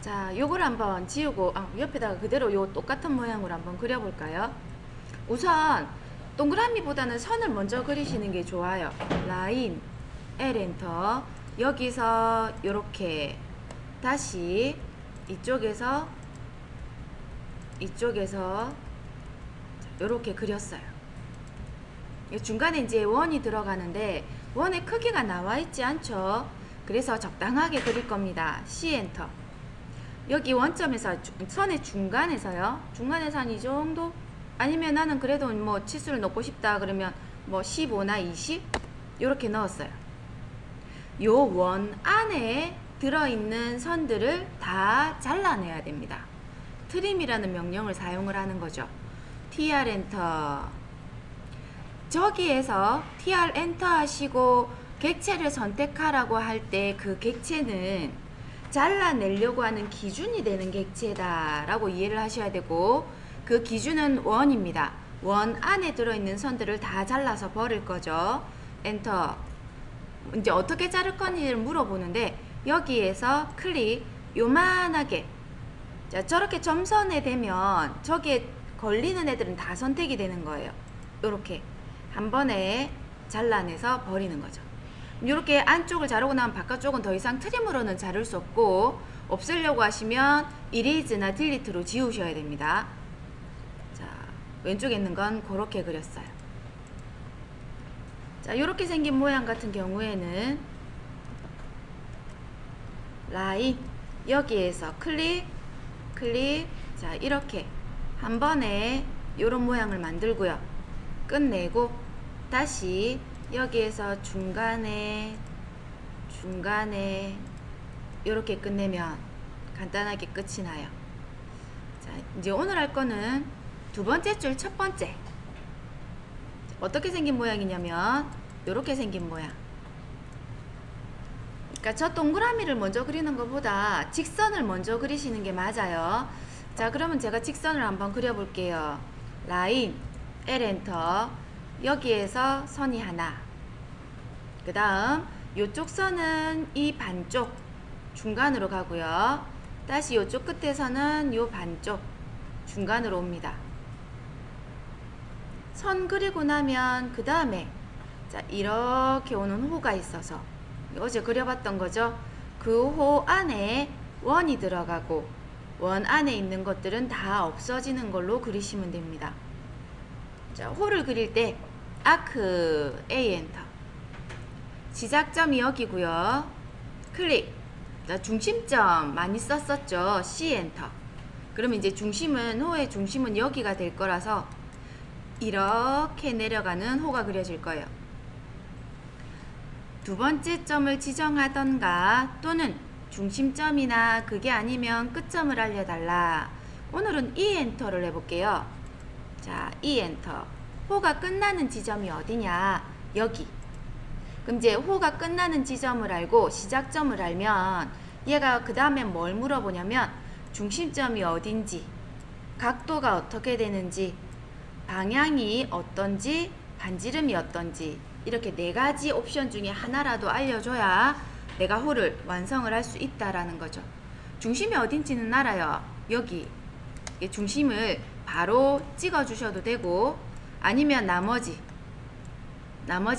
자, 요걸 한번 지우고 옆에다가 그대로 요 똑같은 모양으로 한번 그려볼까요? 우선 동그라미보다는 선을 먼저 그리시는 게 좋아요. 라인, L 엔터. 여기서 요렇게 다시 이쪽에서 요렇게 그렸어요. 중간에 이제 원이 들어가는데 원의 크기가 나와 있지 않죠? 그래서 적당하게 그릴 겁니다. C 엔터. 여기 원점에서 선의 중간에서요. 중간에서 한 이 정도? 아니면 나는 그래도 뭐 치수를 넣고 싶다 그러면 뭐 15나 20? 이렇게 넣었어요. 요 원 안에 들어있는 선들을 다 잘라내야 됩니다. 트림이라는 명령을 사용을 하는 거죠. TR 엔터. 저기에서 TR 엔터 하시고 객체를 선택하라고 할 때 그 객체는 잘라내려고 하는 기준이 되는 객체다 라고 이해를 하셔야 되고, 그 기준은 원입니다. 원 안에 들어있는 선들을 다 잘라서 버릴 거죠. 엔터. 이제 어떻게 자를 건지를 물어보는데 여기에서 클릭 요만하게, 자 저렇게 점선에 되면 저기에 걸리는 애들은 다 선택이 되는 거예요. 요렇게 한 번에 잘라내서 버리는 거죠. 이렇게 안쪽을 자르고 나면 바깥쪽은 더 이상 트림으로는 자를 수 없고, 없애려고 하시면 이레이즈나 딜리트로 지우셔야 됩니다. 자, 왼쪽에 있는 건 그렇게 그렸어요. 자, 이렇게 생긴 모양 같은 경우에는 라인, 여기에서 클릭, 자 이렇게 한 번에 이런 모양을 만들고요. 끝내고 다시 여기에서 중간에 이렇게 끝내면 간단하게 끝이 나요. 자, 이제 오늘 할 거는 두 번째 줄 첫 번째. 어떻게 생긴 모양이냐면 이렇게 생긴 모양. 그러니까 저 동그라미를 먼저 그리는 것보다 직선을 먼저 그리시는 게 맞아요. 자, 그러면 제가 직선을 한번 그려볼게요. 라인, L 엔터. 여기에서 선이 하나. 그 다음 이쪽 선은 이 반쪽 중간으로 가고요. 다시 이쪽 끝에서는 이 반쪽 중간으로 옵니다. 선 그리고 나면 그 다음에 자 이렇게 오는 호가 있어서 어제 그려봤던 거죠. 그 호 안에 원이 들어가고 원 안에 있는 것들은 다 없어지는 걸로 그리시면 됩니다. 자, 호를 그릴 때 아크 A 엔터. 시작점이 여기고요. 클릭. 자, 중심점 많이 썼었죠. C 엔터. 그러면 이제 중심은, 호의 중심은 여기가 될 거라서 이렇게 내려가는 호가 그려질 거예요. 두 번째 점을 지정하던가 또는 중심점이나 그게 아니면 끝점을 알려달라. 오늘은 E 엔터를 해볼게요. 자, E 엔터. 호가 끝나는 지점이 어디냐? 여기. 그럼 이제 호가 끝나는 지점을 알고 시작점을 알면 얘가 그 다음에 뭘 물어보냐면 중심점이 어딘지, 각도가 어떻게 되는지, 방향이 어떤지, 반지름이 어떤지, 이렇게 네 가지 옵션 중에 하나라도 알려줘야 내가 호를 완성을 할 수 있다라는 거죠. 중심이 어딘지는 알아요. 여기 중심을 바로 찍어 주셔도 되고, 아니면 나머지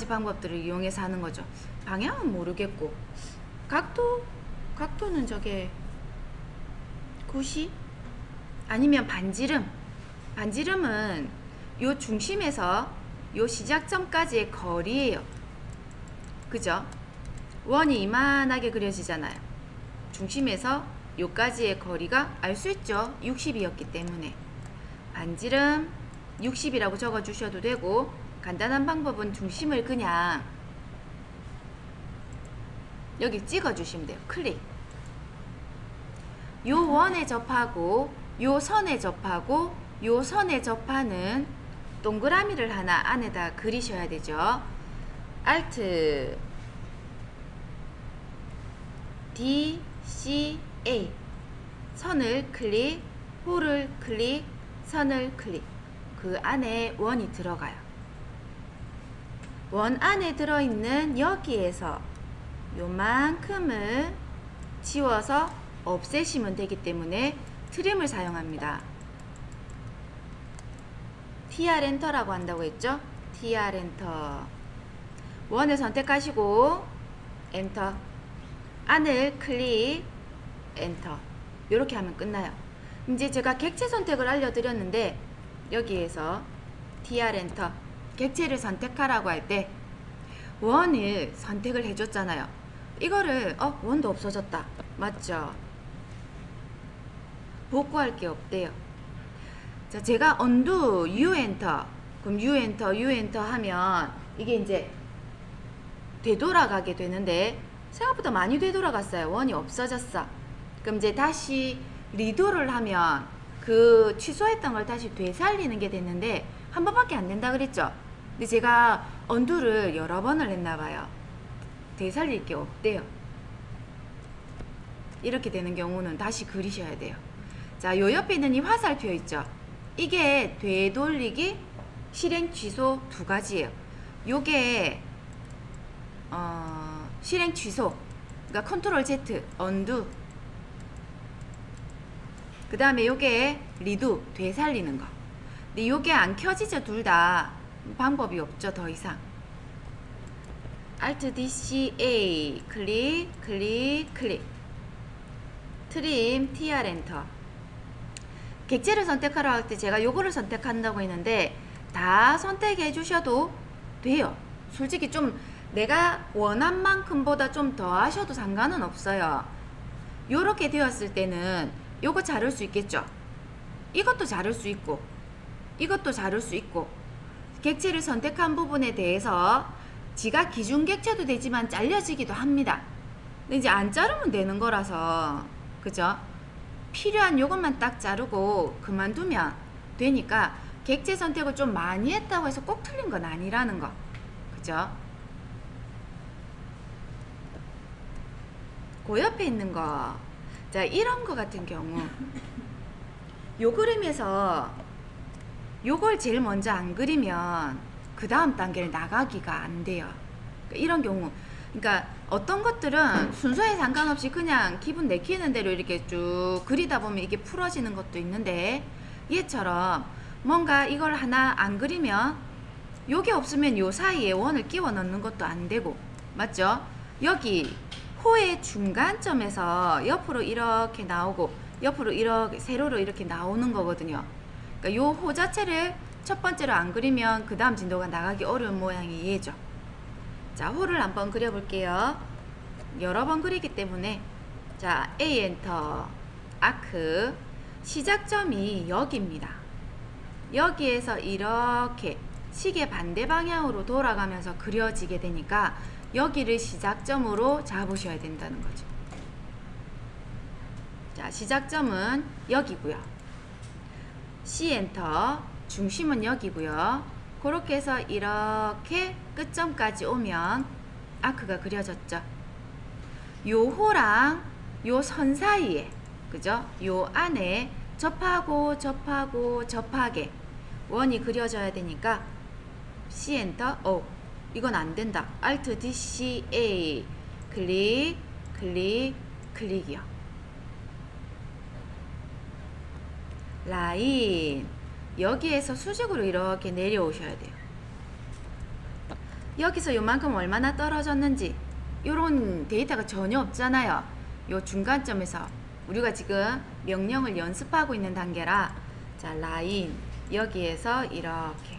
방법들을 이용해서 하는 거죠. 방향은 모르겠고 각도는 저게 90, 아니면 반지름은 요 중심에서 요 시작점까지의 거리예요. 그죠? 원이 이만하게 그려지잖아요. 중심에서 요까지의 거리가 알 수 있죠. 60이었기 때문에 반지름 60이라고 적어 주셔도 되고, 간단한 방법은 중심을 그냥 여기 찍어 주시면 돼요. 클릭. 요 원에 접하고 요 선에 접하고 요 선에 접하는 동그라미를 하나 안에다 그리셔야 되죠. Alt D C A. 선을 클릭, 호를 클릭, 선을 클릭. 그 안에 원이 들어가요. 원 안에 들어있는 여기에서 요만큼을 지워서 없애시면 되기 때문에 트림을 사용합니다. tr 엔터라고 한다고 했죠? tr 엔터. 원을 선택하시고 엔터. 안을 클릭 엔터. 이렇게 하면 끝나요. 이제 제가 객체 선택을 알려드렸는데 여기에서 tr 엔터 객체를 선택하라고 할 때 원을 선택을 해줬잖아요. 이거를 원도 없어졌다. 맞죠? 복구할 게 없대요. 자, 제가 undo u 엔터. 그럼 u 엔터 u 엔터 하면 이게 이제 되돌아가게 되는데 생각보다 많이 되돌아갔어요. 원이 없어졌어. 그럼 이제 다시 리도를 하면 그 취소했던 걸 다시 되살리는 게 됐는데 한 번밖에 안 된다 그랬죠. 근데 제가 언두를 여러 번을 했나봐요. 되살릴 게 없대요. 이렇게 되는 경우는 다시 그리셔야 돼요. 자, 요 옆에 있는 이 화살표 있죠. 이게 되돌리기, 실행 취소 두 가지예요. 요게 실행 취소, 그러니까 컨트롤 Z, 언두. 그 다음에 요게 리두, 되살리는 거. 근데 요게 안 켜지죠. 둘 다 방법이 없죠. 더 이상. Alt DC A 클릭 클릭 클릭. 트림 TR 엔터. 객체를 선택하라 할 때 제가 요거를 선택한다고 했는데 다 선택해 주셔도 돼요. 솔직히 좀 내가 원한 만큼보다 좀 더 하셔도 상관은 없어요. 요렇게 되었을 때는 요거 자를 수 있겠죠. 이것도 자를 수 있고 이것도 자를 수 있고 객체를 선택한 부분에 대해서 지가 기준 객체도 되지만 잘려지기도 합니다. 근데 이제 안 자르면 되는 거라서 그죠? 필요한 요것만 딱 자르고 그만두면 되니까 객체 선택을 좀 많이 했다고 해서 꼭 틀린 건 아니라는 거. 그죠? 그 옆에 있는 거. 자, 이런 거 같은 경우 요 그림에서 요걸 제일 먼저 안 그리면 그 다음 단계를 나가기가 안 돼요. 이런 경우, 그러니까 어떤 것들은 순서에 상관없이 그냥 기분 내키는 대로 이렇게 쭉 그리다 보면 이게 풀어지는 것도 있는데 얘처럼 뭔가 이걸 하나 안 그리면 요게 없으면 요 사이에 원을 끼워 넣는 것도 안 되고, 맞죠? 여기 호의 중간점에서 옆으로 이렇게 나오고 옆으로 이렇게 세로로 이렇게 나오는 거거든요. 그러니까 요 호 자체를 첫 번째로 안 그리면 그 다음 진도가 나가기 어려운 모양이 얘죠. 자, 호를 한번 그려볼게요. 여러 번 그리기 때문에. 자, A 엔터, 아크. 시작점이 여기입니다. 여기에서 이렇게 시계 반대 방향으로 돌아가면서 그려지게 되니까 여기를 시작점으로 잡으셔야 된다는 거죠. 자, 시작점은 여기고요. C 엔터, 중심은 여기고요. 그렇게 해서 이렇게 끝점까지 오면 아크가 그려졌죠. 요 호랑 요 선 사이에, 그죠? 요 안에 접하고 접하고 접하게 원이 그려져야 되니까 C 엔터. 이건 안 된다. Alt DC A 클릭 클릭 클릭이요. 라인 여기에서 수직으로 이렇게 내려오셔야 돼요. 여기서 요만큼 얼마나 떨어졌는지 요런 데이터가 전혀 없잖아요. 요 중간점에서 우리가 지금 명령을 연습하고 있는 단계라. 자, 라인 여기에서 이렇게.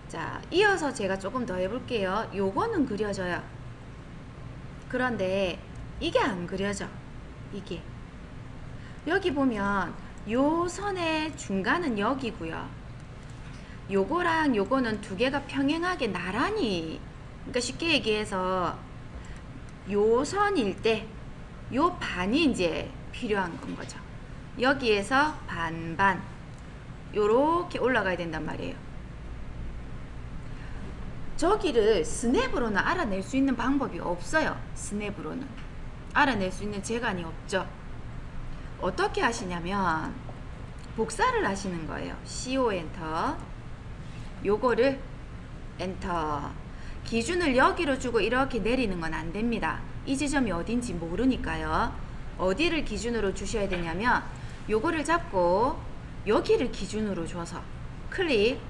자, 이어서 제가 조금 더 해볼게요. 요거는 그려져요. 그런데 이게 안 그려져. 이게 여기 보면 요 선의 중간은 여기고요. 요거랑 요거는 두 개가 평행하게 나란히, 그러니까 쉽게 얘기해서 요 선일 때 요 반이 이제 필요한 건 거죠. 여기에서 반반 요렇게 올라가야 된단 말이에요. 저기를 스냅으로는 알아낼 수 있는 방법이 없어요. 스냅으로는 알아낼 수 있는 재간이 없죠. 어떻게 하시냐면 복사를 하시는 거예요. CO 엔터. 요거를 엔터. 기준을 여기로 주고 이렇게 내리는 건 안 됩니다. 이 지점이 어딘지 모르니까요. 어디를 기준으로 주셔야 되냐면 요거를 잡고 여기를 기준으로 줘서 클릭,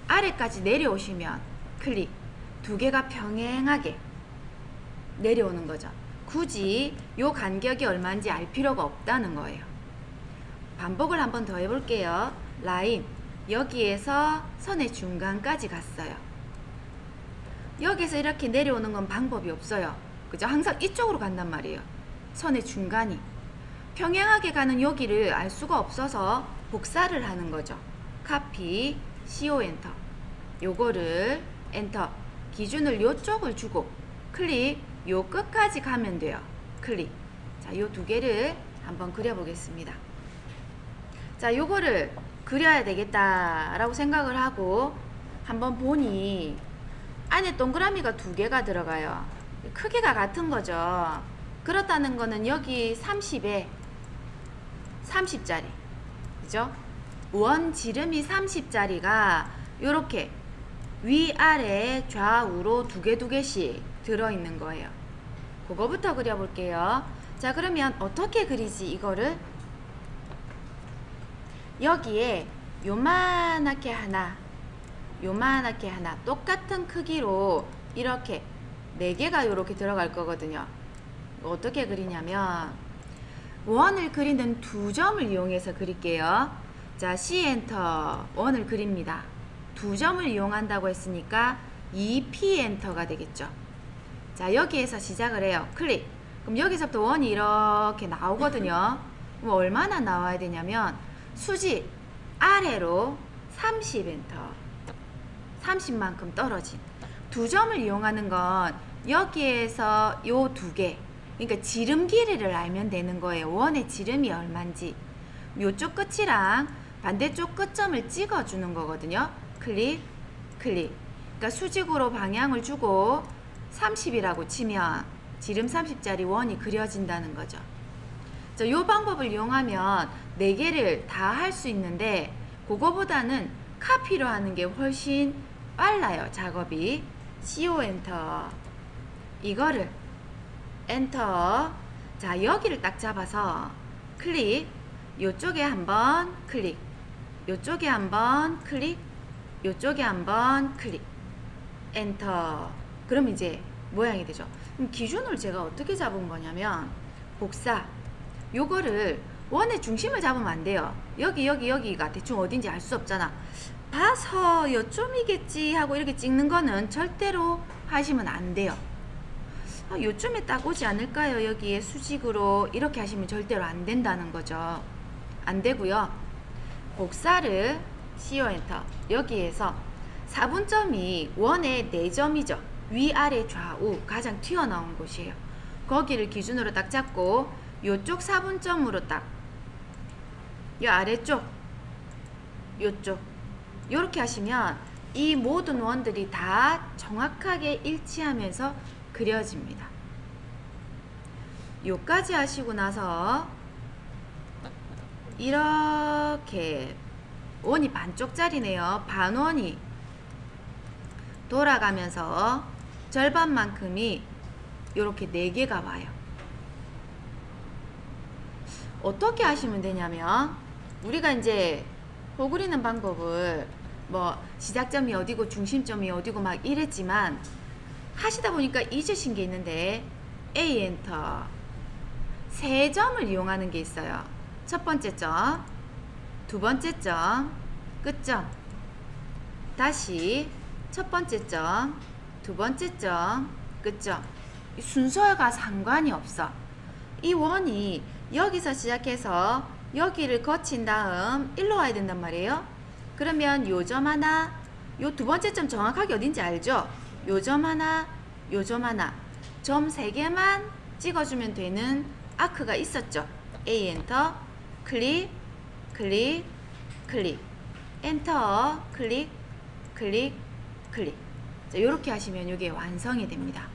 아래까지 내려오시면 클릭, 두 개가 평행하게 내려오는 거죠. 굳이 요 간격이 얼마인지 알 필요가 없다는 거예요. 반복을 한번 더 해볼게요. 라인, 여기에서 선의 중간까지 갔어요. 여기서 이렇게 내려오는 건 방법이 없어요. 그죠? 항상 이쪽으로 간단 말이에요. 선의 중간이. 평행하게 가는 여기를 알 수가 없어서 복사를 하는 거죠. 카피, CO 엔터. 요거를 엔터. 기준을 요쪽을 주고 클릭, 요 끝까지 가면 돼요. 클릭. 자, 요 두 개를 한번 그려보겠습니다. 자, 요거를 그려야 되겠다라고 생각을 하고 한번 보니 안에 동그라미가 두 개가 들어가요. 크기가 같은 거죠. 그렇다는 거는 여기 30에 30짜리. 그죠? 원 지름이 30짜리가 요렇게 위아래 좌우로 두 개씩 들어있는 거예요. 그거부터 그려볼게요. 자, 그러면 어떻게 그리지 이거를? 여기에 요만하게 하나, 요만하게 하나 똑같은 크기로 이렇게 4개가 요렇게 들어갈 거거든요. 어떻게 그리냐면 원을 그리는 두 점을 이용해서 그릴게요. 자, C 엔터 원을 그립니다. 두 점을 이용한다고 했으니까 2P 엔터가 되겠죠. 자, 여기에서 시작을 해요. 클릭. 그럼 여기서부터 원이 이렇게 나오거든요. 그럼 얼마나 나와야 되냐면 수직 아래로 30 엔터, 30만큼 떨어진 두 점을 이용하는 건 여기에서 요 두 개, 그러니까 지름 길이를 알면 되는 거예요. 원의 지름이 얼마인지. 요쪽 끝이랑 반대쪽 끝점을 찍어주는 거거든요. 클릭, 클릭. 그러니까 수직으로 방향을 주고 30이라고 치면 지름 30짜리 원이 그려진다는 거죠. 자, 요 방법을 이용하면 4개를 다 할 수 있는데 그거보다는 카피로 하는 게 훨씬 빨라요. 작업이. CO 엔터. 이거를 엔터. 자, 여기를 딱 잡아서 클릭. 요쪽에 한번 클릭. 요쪽에 한번 클릭. 요쪽에 한번 클릭. 엔터. 그럼 이제 모양이 되죠. 그럼 기준을 제가 어떻게 잡은 거냐면 복사. 요거를 원의 중심을 잡으면 안 돼요. 여기가 대충 어딘지 알 수 없잖아. 봐서 요쯤이겠지 하고 이렇게 찍는 거는 절대로 하시면 안 돼요. 요쯤에 딱 오지 않을까요? 여기에 수직으로 이렇게 하시면 절대로 안 된다는 거죠. 안 되고요. 복사를 CO 엔터. 여기에서 4분점이 원의 4점이죠. 위아래 좌우 가장 튀어나온 곳이에요. 거기를 기준으로 딱 잡고 요쪽 4분점으로 딱 요 아래쪽 요쪽 요렇게 하시면 이 모든 원들이 다 정확하게 일치하면서 그려집니다. 요까지 하시고 나서 이렇게 원이 반쪽짜리네요. 반원이 돌아가면서 절반만큼이 요렇게 4개가 와요. 어떻게 하시면 되냐면 우리가 이제 호 그리는 방법을 뭐 시작점이 어디고 중심점이 어디고 막 이랬지만 하시다 보니까 잊으신 게 있는데 A 엔터. 3점을 이용하는 게 있어요. 첫 번째 점, 두 번째 점, 끝점. 다시 첫 번째 점, 두 번째 점, 끝점. 순서가 상관이 없어. 이 원이 여기서 시작해서 여기를 거친 다음 일로 와야 된단 말이에요. 그러면 요 점 하나, 요 두 번째 점 정확하게 어딘지 알죠? 요 점 하나, 요 점 하나. 점 3개만 찍어주면 되는 아크가 있었죠. A 엔터, 클릭, 클릭, 클릭, 엔터, 클릭, 클릭, 클릭. 자, 요렇게 하시면 이게 완성이 됩니다.